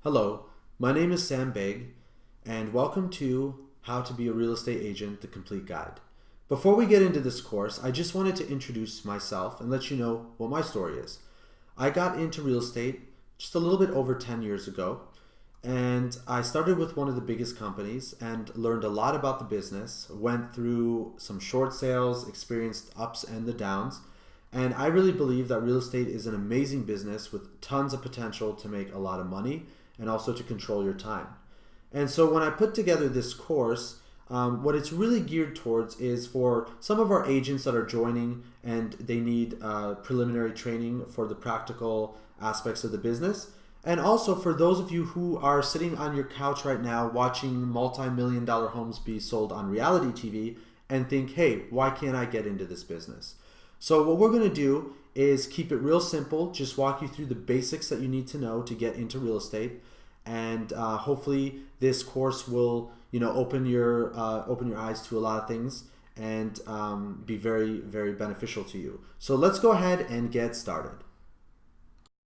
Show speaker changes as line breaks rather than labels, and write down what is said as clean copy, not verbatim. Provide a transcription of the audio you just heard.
Hello, my name is Sam Begg, and welcome to How to Be a Real Estate Agent, the Complete Guide. Before we get into this course, I just wanted to introduce myself and let you know what my story is. I got into real estate just a little bit over 10 years ago, and I started with one of the biggest companies and learned a lot about the business, went through some short sales, experienced ups and the downs, and I really believe that real estate is an amazing business with tons of potential to make a lot of money and also to control your time. And so when I put together this course, what it's really geared towards is for some of our agents that are joining and they need preliminary training for the practical aspects of the business. And also for those of you who are sitting on your couch right now watching multi-million dollar homes be sold on reality TV and think, hey, why can't I get into this business? So what we're going to do is keep it real simple, just walk you through the basics that you need to know to get into real estate, and hopefully this course will open your eyes to a lot of things and be very, very beneficial to you. So let's go ahead and get started.